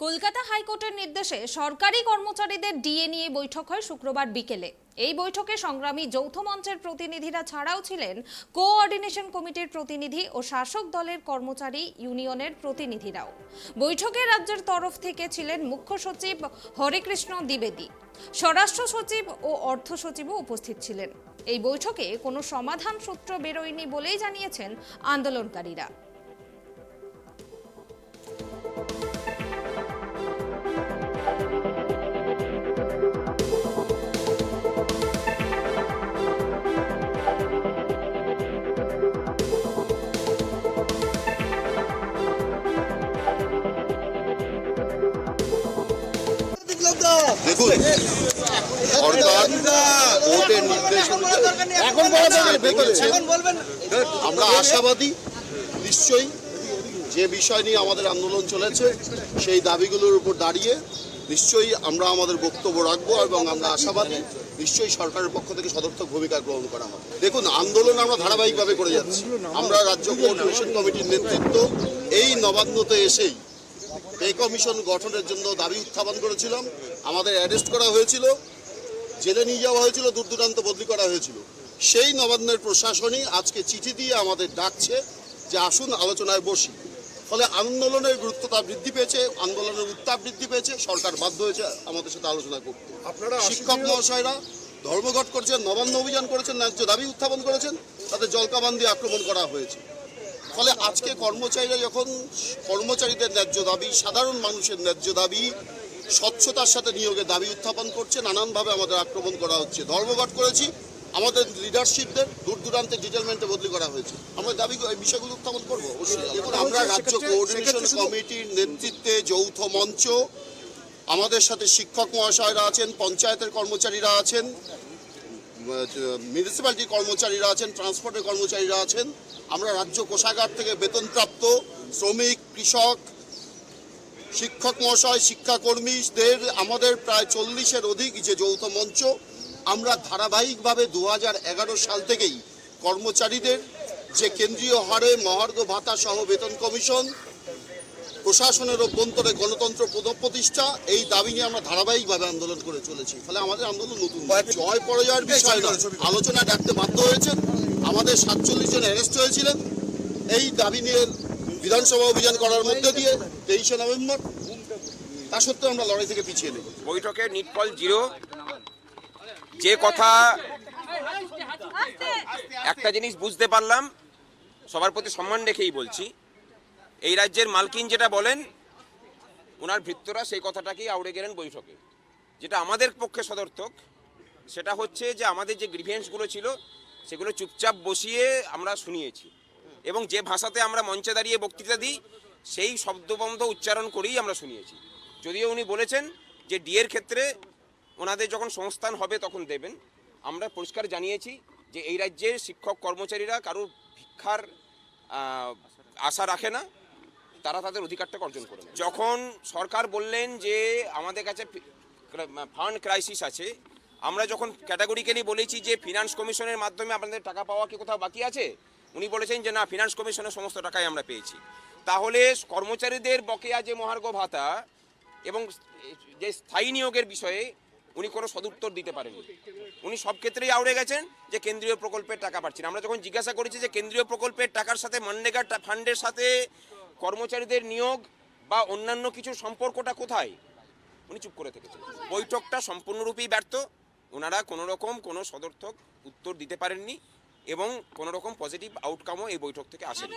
কলকাতা হাইকোর্টের নির্দেশে সরকারি কর্মচারীদের ডিএ নিয়ে বৈঠক হয় শুক্রবার বিকেলে। এই বৈঠকে সংগ্রামী যৌথ মঞ্চের প্রতিনিধিরা ছাড়াও ছিলেন কোঅর্ডিনেশন কমিটির প্রতিনিধি ও শাসক দলের কর্মচারী ইউনিয়নের প্রতিনিধিরাও। বৈঠকে রাজ্যের তরফ থেকে ছিলেন মুখ্য সচিব হরেকৃষ্ণ দ্বিবেদী, স্বরাষ্ট্র সচিব ও অর্থ সচিবও উপস্থিত ছিলেন। এই বৈঠকে কোনো সমাধান সূত্র বেরোয়নি বলেই জানিয়েছেন আন্দোলনকারীরা। দেখুন, সরকার কোর্টের নির্দেশ আমরা আশাবাদী। নিশ্চয়ই যে বিষয় নিয়ে আমাদের আন্দোলন চলেছে সেই দাবিগুলোর উপর দাঁড়িয়ে নিশ্চয়ই আমরা আমাদের বক্তব্য রাখবো এবং আমরা আশাবাদী নিশ্চয়ই সরকারের পক্ষ থেকে সদর্থক ভূমিকা গ্রহণ করা হবে। দেখুন, আন্দোলন আমরা ধারাবাহিকভাবে করে যাচ্ছি। আমরা রাজ্য কোঅর্ডিনেশন কমিটির নেতৃত্ব এই নবান্নতে এসেই পে কমিশন গঠনের জন্য দাবি উত্থাপন করেছিলাম। আমাদের অ্যারেস্ট করা হয়েছিল, জেলে নিয়ে যাওয়া হয়েছিল, দূর দূরান্ত বদলি করা হয়েছিল। সেই নবান্নের প্রশাসনই আজকে চিঠি দিয়ে আমাদের ডাকছে যে আসুন আলোচনায় বসি। ফলে আন্দোলনের গুরুত্বতা বৃদ্ধি পেয়েছে, আন্দোলনের উত্তাপ বৃদ্ধি পেয়েছে। সরকার বাধ্য হয়েছে আমাদের সাথে আলোচনা করতে। আপনারা শিক্ষক মহাশয়রা ধর্মঘট করছেন, নবান্ন অভিযান করেছেন, ন্যায্য দাবি উত্থাপন করেছেন, তাদের জলকামান দিয়ে আক্রমণ করা হয়েছে। ফলে আজকে কর্মচারীরা যখন কর্মচারীদের ন্যায্য দাবি, সাধারণ মানুষের ন্যায্য দাবি, স্বচ্ছতার সাথে নিয়োগের দাবি উত্থাপন করছে, নানানভাবে আমাদের আক্রমণ করা হচ্ছে। ধর্মঘট করেছি, আমাদের লিডারশিপদের দূর দূরান্তে ডিটেলমেন্টে বদলি করা হয়েছে। আমরা দাবি এই বিষয়গুলো উত্থাপন করবো অবশ্যই। দেখুন, আমরা রাজ্য কোঅর্ডিনেশন কমিটির নেতৃত্বে যৌথ মঞ্চ, আমাদের সাথে শিক্ষক মহাশয়রা আছেন, পঞ্চায়েতের কর্মচারীরা আছেন, মিউনিসিপ্যালিটির কর্মচারীরা আছেন, ট্রান্সপোর্টের কর্মচারীরা আছেন। আমরা রাজ্য কোষাগার থেকে বেতনপ্রাপ্ত শ্রমিক, কৃষক, শিক্ষক মহাশয়, শিক্ষাকর্মীদের আমাদের প্রায় 40-এর অধিক যে যৌথ মঞ্চ, আমরা ধারাবাহিকভাবে 2011 সাল থেকেই কর্মচারীদের যে কেন্দ্রীয় হারে মহার্ঘ ভাতা সহ বেতন কমিশন, প্রশাসনের অভ্যন্তরে গণতন্ত্র পুনঃপ্রতিষ্ঠা, এই দাবি নিয়ে আমরা ধারাবাহিকভাবে আন্দোলন করে চলেছি। ফলে আমাদের আন্দোলন নতুন জয় পরাজয়ের বিষয় নয়, আলোচনা ডাকতে বাধ্য হয়েছেন। আমাদের 47 জন অ্যারেস্ট হয়েছিলেন এই দাবি নিয়ে বিধানসভা অভিযান করার মধ্যে দিয়ে 23শে নভেম্বর। তা সত্ত্বেও আমরা লড়াই থেকে পিছিয়ে নেব। বৈঠকে নিটকল জিরো যে কথা একটা জিনিস বুঝতে পারলাম, সবার প্রতি সম্মান রেখেই বলছি, এই রাজ্যের মালকিন যেটা বলেন ওনার ভৃত্যরা সেই কথাটাকেই আউড়ে গেলেন বৈঠকে। যেটা আমাদের পক্ষে সদর্থক সেটা হচ্ছে যে আমাদের যে গ্রিভিয়েন্সগুলো ছিল সেগুলো চুপচাপ বসিয়ে আমরা শুনিয়েছি এবং যে ভাষাতে আমরা মঞ্চে দাঁড়িয়ে বক্তৃতা দিই সেই শব্দবন্ধ উচ্চারণ করেই আমরা শুনিয়েছি। যদিও উনি বলেছেন যে ডিএর ক্ষেত্রে ওনাদের যখন সংস্থান হবে তখন দেবেন। আমরা পরিষ্কার জানিয়েছি যে এই রাজ্যের শিক্ষক কর্মচারীরা কারোর ভিক্ষার আশা রাখে না, তারা তাদের অধিকারটাকে অর্জন করে। যখন সরকার বললেন যে আমাদের কাছে ফান্ড ক্রাইসিস আছে, আমরা যখন ক্যাটাগরিক্যালি বলেছি যে ফিনান্স কমিশনের মাধ্যমে আপনাদের টাকা পাওয়া কি কোথাও বাকি আছে, উনি বলেছেন যে না, ফিনান্স কমিশনের সমস্ত টাকাই আমরা পেয়েছি। তাহলে কর্মচারীদের বকেয়া যে মহার্ঘ ভাতা এবং যে স্থায়ী নিয়োগের বিষয়ে উনি কোনো সদুত্তর দিতে পারেননি। উনি সব ক্ষেত্রেই আউড়ে গেছেন যে কেন্দ্রীয় প্রকল্পের টাকা পাচ্ছি না। আমরা যখন জিজ্ঞাসা করেছি যে কেন্দ্রীয় প্রকল্পের টাকার সাথে মনরেগা ফান্ডের সাথে কর্মচারীদের নিয়োগ বা অন্যান্য কিছুর সম্পর্কটা কোথায়, উনি চুপ করে থেকেছেন। বৈঠকটা সম্পূর্ণরূপেই ব্যর্থ। ওনারা কোনো সদর্থক উত্তর দিতে পারেননি এবং কোনো রকম পজিটিভ আউটকামও এই বৈঠক থেকে আসেনি।